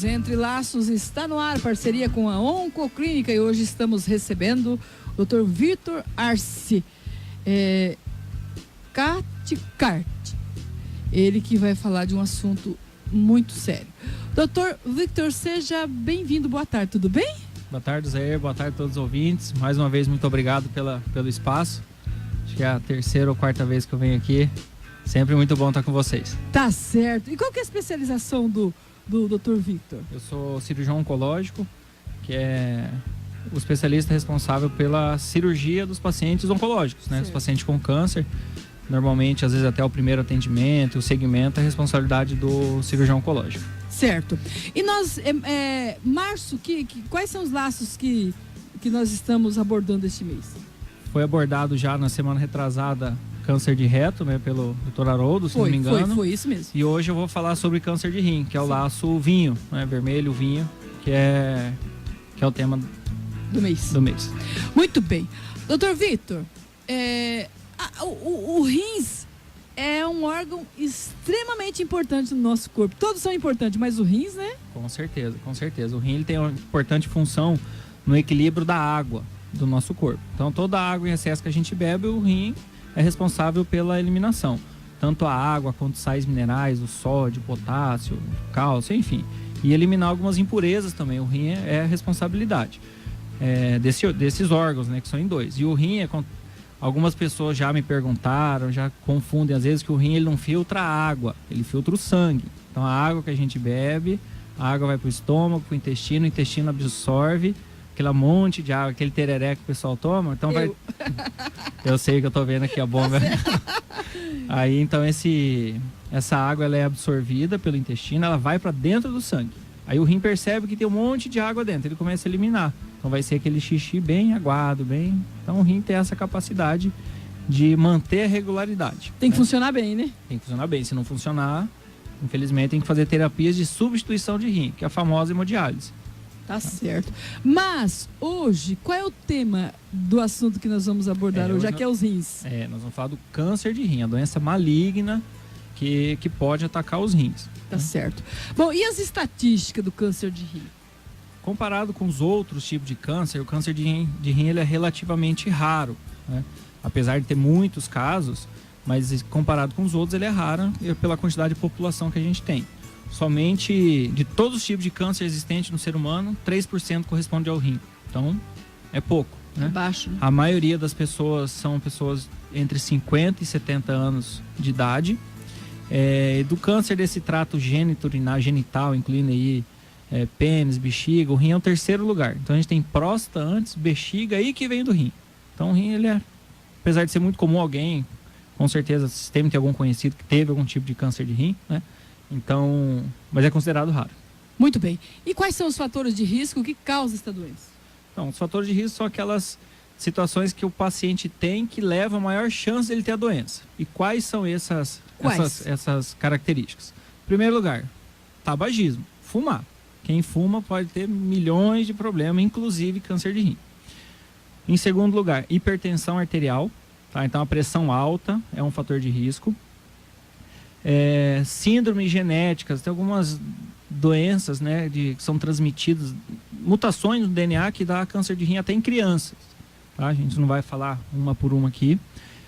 Entre Laços está no ar, parceria com a Oncoclínica, e hoje estamos recebendo o Dr. Victor Arce Cathcart. Ele que vai falar de um assunto muito sério. Dr. Victor, seja bem-vindo, boa tarde, tudo bem? Boa tarde, Zé, boa tarde a todos os ouvintes. Mais uma vez, muito obrigado pelo espaço. Acho que é a terceira ou quarta vez que eu venho aqui. Sempre muito bom estar com vocês. Tá certo. E qual que é a especialização do Dr. Victor? Eu sou cirurgião oncológico, que é o especialista responsável pela cirurgia dos pacientes oncológicos, né? Os pacientes com câncer. Normalmente, às vezes até o primeiro atendimento, o segmento é responsabilidade do cirurgião oncológico. Certo. E nós, março, quais são os laços que nós estamos abordando este mês? Foi abordado já na semana retrasada câncer de reto, né, pelo Dr. Haroldo, se não me engano. Foi isso mesmo. E hoje eu vou falar sobre câncer de rim, que é o laço vinho, né, vermelho, vinho, que é o tema do mês. Muito bem. Dr. Victor, o rins é um órgão extremamente importante no nosso corpo. Todos são importantes, mas o rins, né? Com certeza, com certeza. O rim ele tem uma importante função no equilíbrio da água do nosso corpo. Então, toda a água em excesso que a gente bebe, o rim é responsável pela eliminação. Tanto a água quanto sais minerais, o sódio, o potássio, o cálcio, enfim. E eliminar algumas impurezas também. O rim é a responsabilidade desses órgãos, né, que são em dois. E o rim algumas pessoas já me perguntaram, já confundem às vezes que o rim ele não filtra a água, ele filtra o sangue. Então a água que a gente bebe, a água vai para o estômago, para o intestino absorve aquele monte de água, aquele tereré que o pessoal toma, então vai... Eu sei que eu tô vendo aqui a bomba. Aí então essa água ela é absorvida pelo intestino, ela vai para dentro do sangue. Aí o rim percebe que tem um monte de água dentro, ele começa a eliminar. Então vai ser aquele xixi bem aguado, bem... Então o rim tem essa capacidade de manter a regularidade. Tem que funcionar bem, né? Tem que funcionar bem. Se não funcionar, infelizmente tem que fazer terapias de substituição de rim, que é a famosa hemodiálise. Tá certo. Mas hoje, qual é o tema do assunto que nós vamos abordar hoje? Aqui é os rins. Nós vamos falar do câncer de rim, a doença maligna que pode atacar os rins. Tá certo. Bom, e as estatísticas do câncer de rim? Comparado com os outros tipos de câncer, o câncer de rim ele é relativamente raro, né? Apesar de ter muitos casos, mas comparado com os outros ele é raro pela quantidade de população que a gente tem. Somente de todos os tipos de câncer existentes no ser humano, 3% corresponde ao rim. Então, é pouco, né? É baixo, né? A maioria das pessoas são pessoas entre 50 e 70 anos de idade. Do câncer desse trato genital, incluindo aí pênis, bexiga, o rim é o terceiro lugar. Então, a gente tem próstata antes, bexiga, aí que vem do rim. Então, o rim, ele apesar de ser muito comum, alguém, com certeza, se tem algum conhecido que teve algum tipo de câncer de rim, né? Então, mas é considerado raro. Muito bem. E quais são os fatores de risco que causam esta doença? Então, os fatores de risco são aquelas situações que o paciente tem que levam a maior chance de ele ter a doença. E quais são essas características? Em primeiro lugar, tabagismo, fumar. Quem fuma pode ter milhões de problemas, inclusive câncer de rim. Em segundo lugar, hipertensão arterial. Tá? Então, a pressão alta é um fator de risco. Síndromes genéticas, tem algumas doenças, né, que são transmitidas, mutações no DNA que dá câncer de rim até em crianças, tá? A gente não vai falar uma por uma aqui.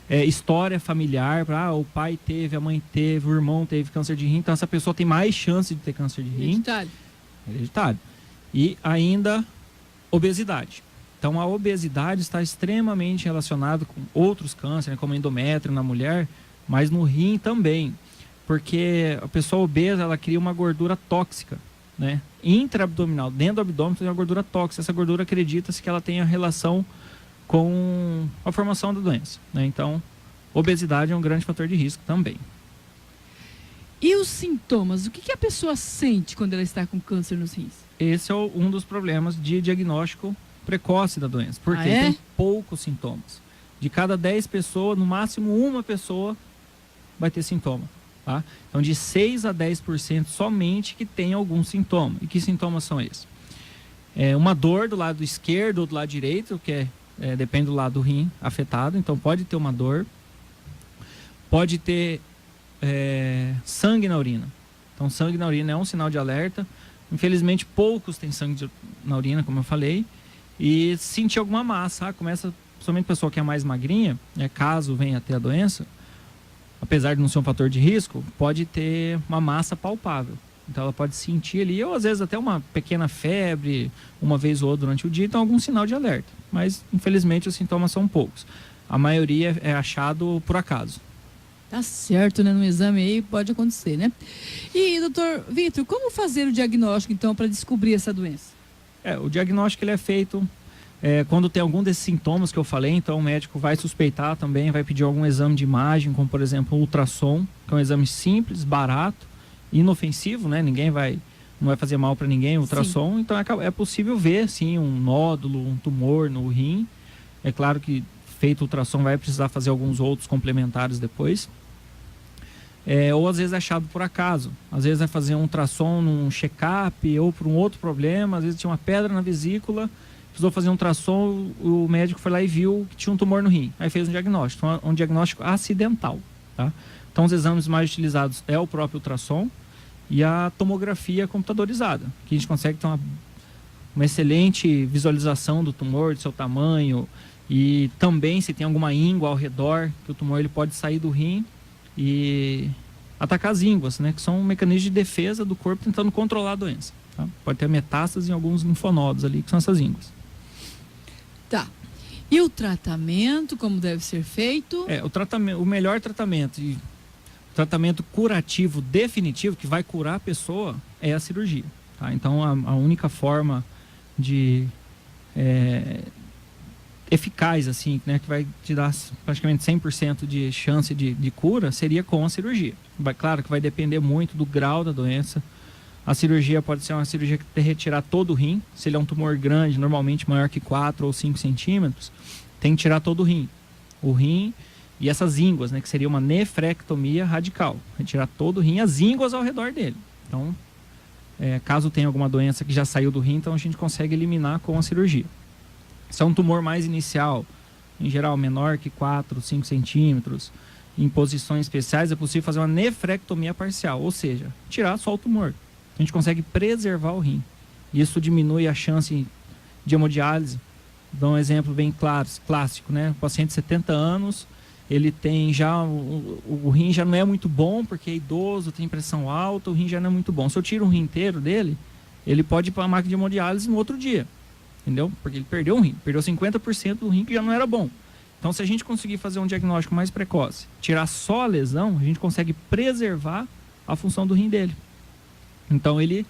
História familiar, o pai teve, a mãe teve, o irmão teve câncer de rim, então essa pessoa tem mais chance de ter câncer de rim. Hereditário. E ainda obesidade. Então a obesidade está extremamente relacionada com outros cânceres, como endométrio na mulher, mas no rim também. Porque a pessoa obesa, ela cria uma gordura tóxica, né? Intraabdominal, dentro do abdômen tem uma gordura tóxica. Essa gordura acredita-se que ela tenha relação com a formação da doença, né? Então, obesidade é um grande fator de risco também. E os sintomas? O que a pessoa sente quando ela está com câncer nos rins? Esse é um dos problemas de diagnóstico precoce da doença. Porque tem poucos sintomas. De cada 10 pessoas, no máximo uma pessoa vai ter sintoma. Tá? Então, de 6 a 10% somente que tem algum sintoma. E que sintomas são esses? Uma dor do lado esquerdo ou do lado direito, que depende do lado do rim afetado. Então, pode ter uma dor. Pode ter sangue na urina. Então, sangue na urina é um sinal de alerta. Infelizmente, poucos têm sangue na urina, como eu falei, e sentir alguma massa, começa, principalmente a pessoa que é mais magrinha, caso venha a ter a doença, apesar de não ser um fator de risco, pode ter uma massa palpável. Então ela pode sentir ali, ou às vezes até uma pequena febre, uma vez ou outra durante o dia, então algum sinal de alerta. Mas, infelizmente, os sintomas são poucos. A maioria é achado por acaso. Tá certo, né? No exame aí pode acontecer, né? E, doutor Vitor, como fazer o diagnóstico, então, para descobrir essa doença? O diagnóstico ele é feito quando tem algum desses sintomas que eu falei, então o médico vai suspeitar também, vai pedir algum exame de imagem, como por exemplo um ultrassom, que é um exame simples, barato, inofensivo, né? Não vai fazer mal para ninguém o ultrassom. Sim. Então é possível ver, sim, um nódulo, um tumor no rim. É claro que feito o ultrassom vai precisar fazer alguns outros complementares depois. Ou às vezes é achado por acaso. Às vezes vai fazer um ultrassom num check-up ou por um outro problema. Às vezes tinha uma pedra na vesícula, precisou fazer um ultrassom, o médico foi lá e viu que tinha um tumor no rim. Aí fez um diagnóstico, um diagnóstico acidental, tá? Então os exames mais utilizados é o próprio ultrassom e a tomografia computadorizada, que a gente consegue ter uma excelente visualização do tumor, do seu tamanho, e também se tem alguma íngua ao redor, que o tumor ele pode sair do rim e atacar as ínguas, né, que são um mecanismo de defesa do corpo tentando controlar a doença. Tá? Pode ter metástase em alguns linfonodos ali, que são essas ínguas. Tá. E o tratamento, como deve ser feito? O melhor tratamento, e tratamento curativo definitivo, que vai curar a pessoa, é a cirurgia. Tá? Então, a única forma de eficaz, assim, né, que vai te dar praticamente 100% de chance de cura, seria com a cirurgia. Claro que vai depender muito do grau da doença. A cirurgia pode ser uma cirurgia que tem que retirar todo o rim. Se ele é um tumor grande, normalmente maior que 4 ou 5 centímetros, tem que tirar todo o rim. O rim e essas ínguas, né, que seria uma nefrectomia radical. Retirar todo o rim e as ínguas ao redor dele. Então, caso tenha alguma doença que já saiu do rim, então a gente consegue eliminar com a cirurgia. Se é um tumor mais inicial, em geral menor que 4, 5 centímetros, em posições especiais, é possível fazer uma nefrectomia parcial, ou seja, tirar só o tumor. A gente consegue preservar o rim. Isso diminui a chance de hemodiálise. Dou um exemplo bem clássico, né? O paciente de 70 anos, ele tem já, o rim já não é muito bom, porque é idoso, tem pressão alta, o rim já não é muito bom. Se eu tiro um rim inteiro dele, ele pode ir para a máquina de hemodiálise no outro dia. Entendeu? Porque ele perdeu um rim, perdeu 50% do rim que já não era bom. Então, se a gente conseguir fazer um diagnóstico mais precoce, tirar só a lesão, a gente consegue preservar a função do rim dele. Então, ele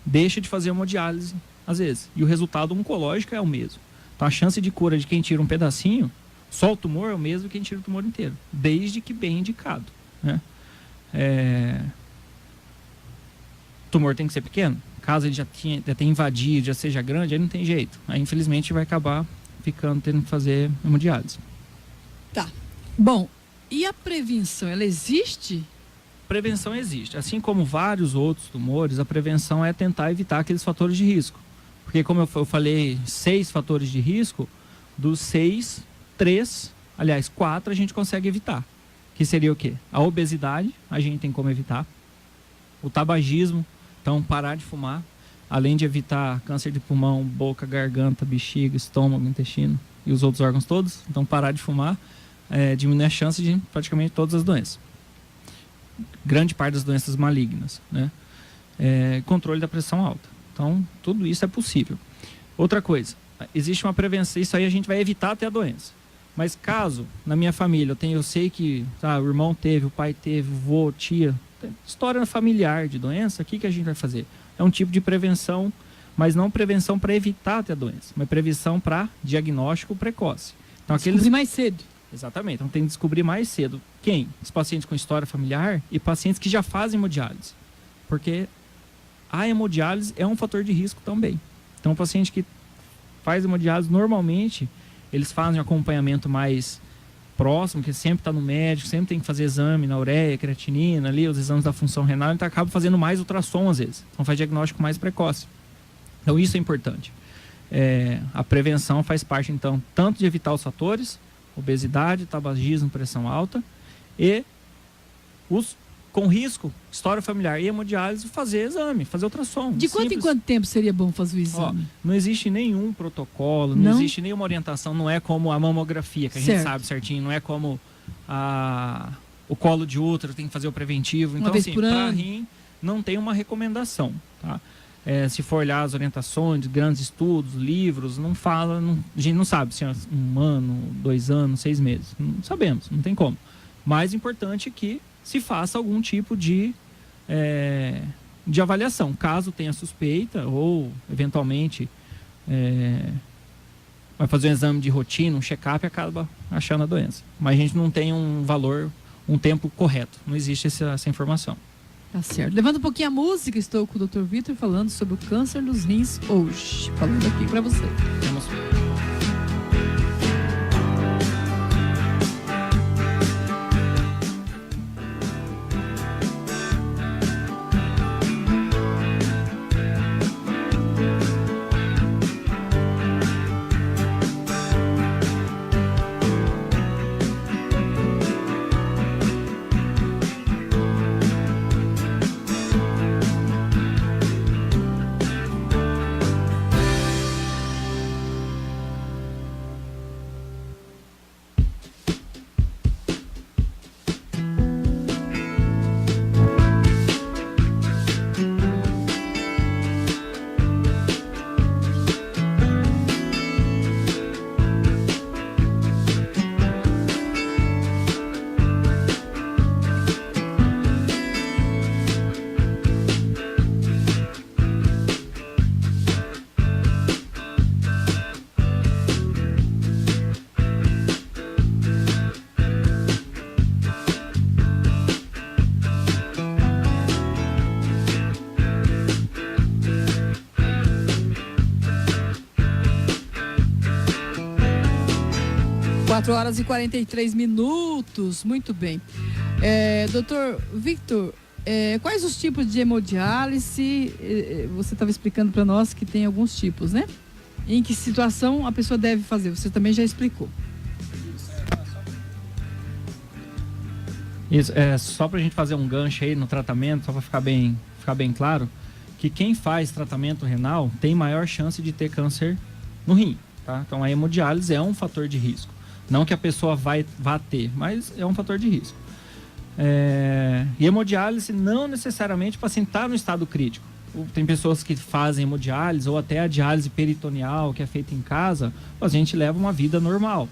deixa de fazer hemodiálise, às vezes. E o resultado oncológico é o mesmo. Então, a chance de cura de quem tira um pedacinho, só o tumor, é o mesmo que quem tira o tumor inteiro. Desde que bem indicado, né? O tumor tem que ser pequeno. Caso ele já tenha invadido, já seja grande, aí não tem jeito. Aí, infelizmente, vai acabar tendo que fazer hemodiálise. Tá. Bom, e a prevenção, ela existe? Prevenção existe. Assim como vários outros tumores, a prevenção é tentar evitar aqueles fatores de risco. Porque, como eu falei, 6 fatores de risco, dos 6, 4 a gente consegue evitar. Que seria o quê? A obesidade, a gente tem como evitar. O tabagismo, então parar de fumar, além de evitar câncer de pulmão, boca, garganta, bexiga, estômago, intestino e os outros órgãos todos. Então parar de fumar diminui a chance de praticamente todas as doenças. Grande parte das doenças malignas, né? Controle da pressão alta. Então tudo isso é possível. Outra coisa, existe uma prevenção, isso aí a gente vai evitar até a doença. Mas caso na minha família eu sei que o irmão teve, o pai teve, o vô, tia, história familiar de doença, o que a gente vai fazer? É um tipo de prevenção, mas não prevenção para evitar ter a doença, mas prevenção para diagnóstico precoce. Então, descobrir mais cedo. Exatamente, então tem que descobrir mais cedo. Quem? Os pacientes com história familiar e pacientes que já fazem hemodiálise. Porque a hemodiálise é um fator de risco também. Então, o paciente que faz hemodiálise, normalmente, eles fazem um acompanhamento mais próximo, que sempre está no médico, sempre tem que fazer exame na ureia, creatinina, ali, os exames da função renal, então acaba fazendo mais ultrassom às vezes. Então faz diagnóstico mais precoce. Então isso é importante. A prevenção faz parte, então, tanto de evitar os fatores, obesidade, tabagismo, pressão alta, e os com risco, história familiar e hemodiálise, fazer exame, fazer ultrassom. De quanto em quanto tempo seria bom fazer o exame? Não existe nenhum protocolo, não existe nenhuma orientação, não é como a mamografia, que a gente sabe certinho, não é como o colo de útero, tem que fazer o preventivo. Então, assim, para rim, não tem uma recomendação, tá? Se for olhar as orientações, grandes estudos, livros, não fala, a gente não sabe se é 1 ano, 2 anos, 6 meses. Não sabemos, não tem como. Mais importante é que se faça algum tipo de avaliação. Caso tenha suspeita ou, eventualmente, vai fazer um exame de rotina, um check-up e acaba achando a doença. Mas a gente não tem um valor, um tempo correto. Não existe essa informação. Tá certo. Levando um pouquinho a música, estou com o Dr. Vitor falando sobre o câncer dos rins hoje. Falando aqui para você. Vamos. 4 horas e 43 minutos, muito bem. Doutor Victor, quais os tipos de hemodiálise? Você estava explicando para nós que tem alguns tipos, né? Em que situação a pessoa deve fazer? Você também já explicou. Isso, só para a gente fazer um gancho aí no tratamento, só para ficar bem claro, que quem faz tratamento renal tem maior chance de ter câncer no rim, tá? Então a hemodiálise é um fator de risco. Não que a pessoa vá ter, mas é um fator de risco. E hemodiálise não necessariamente o paciente está no estado crítico. Tem pessoas que fazem hemodiálise ou até a diálise peritoneal, que é feita em casa, o paciente leva uma vida normal.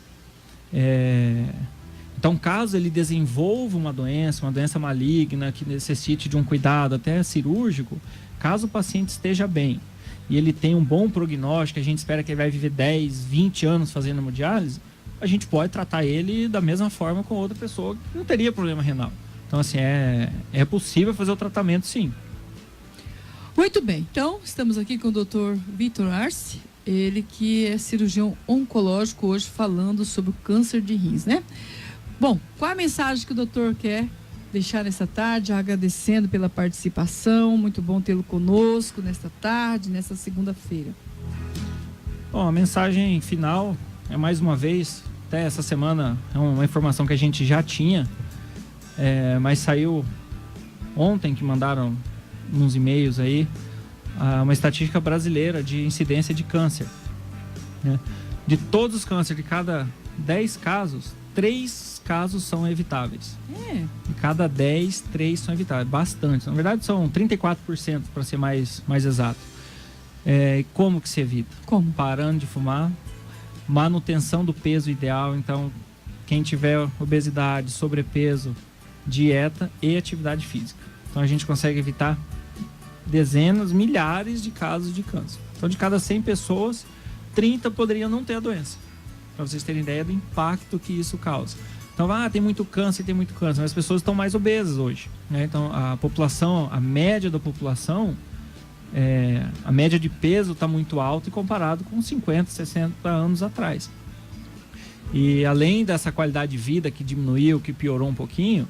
Então, caso ele desenvolva uma doença maligna, que necessite de um cuidado até cirúrgico, caso o paciente esteja bem e ele tem um bom prognóstico, a gente espera que ele vai viver 10, 20 anos fazendo hemodiálise, a gente pode tratar ele da mesma forma com outra pessoa que não teria problema renal. Então, assim, é possível fazer o tratamento, sim. Muito bem. Então, estamos aqui com o Dr. Vitor Arce, ele que é cirurgião oncológico, hoje falando sobre o câncer de rins, né? Bom, qual a mensagem que o doutor quer deixar nessa tarde, agradecendo pela participação? Muito bom tê-lo conosco nesta tarde, nessa segunda-feira. Bom, a mensagem final é, mais uma vez, até essa semana é uma informação que a gente já tinha, mas saiu ontem, que mandaram uns e-mails aí, uma estatística brasileira de incidência de câncer, né? De todos os cânceres, de cada 10 casos, 3 casos são evitáveis. De cada 10, 3 são evitáveis. Bastante. Na verdade, são 34%, para ser mais exato. Como que se evita? Como? Parando de fumar, manutenção do peso ideal. Então, quem tiver obesidade, sobrepeso, dieta e atividade física. Então, a gente consegue evitar dezenas, milhares de casos de câncer. Então, de cada 100 pessoas, 30 poderiam não ter a doença. Para vocês terem ideia do impacto que isso causa. Então, tem muito câncer, mas as pessoas estão mais obesas hoje, né? Então, a população, a média da população, a média de peso está muito alta e comparado com 50, 60 anos atrás. E além dessa qualidade de vida que diminuiu, que piorou um pouquinho,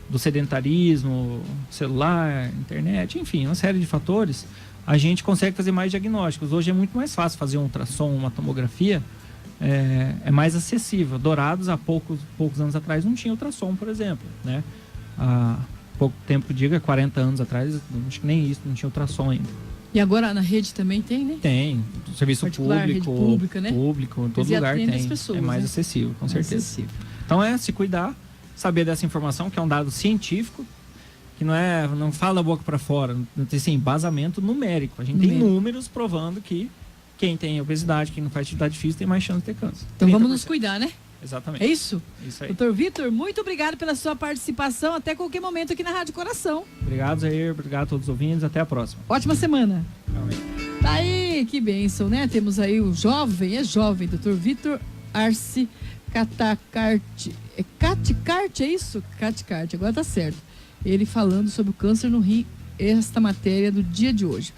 do sedentarismo, celular, internet, enfim, uma série de fatores, a gente consegue fazer mais diagnósticos. Hoje é muito mais fácil fazer um ultrassom, uma tomografia, é mais acessível. Dourados, há poucos anos atrás, não tinha ultrassom, por exemplo, né? pouco tempo que diga, 40 anos atrás, acho que nem isso, não tinha ultrassom ainda. E agora na rede também tem, né? Tem, serviço Particular, público, rede pública, né? público, em todo Mas lugar atende tem. as pessoas, É mais né? acessível, com certeza. Acessível. Então é se cuidar, saber dessa informação, que é um dado científico, que não fala da boca para fora, não tem assim, embasamento numérico. A gente tem números provando que quem tem obesidade, quem não faz atividade física, tem mais chance de ter câncer. Então 30%. vamos nos cuidar, né? Exatamente. É isso? Isso aí. Doutor Vitor, muito obrigado pela sua participação. Até qualquer momento aqui na Rádio Coração. Obrigado, Zair. Obrigado a todos os ouvintes. Até a próxima. Ótima semana. Amém. Tá aí, que bênção, né? Temos aí o jovem, Dr. Vitor Arce Catacarte. É Caticarte, é isso? Caticarte, agora tá certo. Ele falando sobre o câncer no rim, esta matéria do dia de hoje.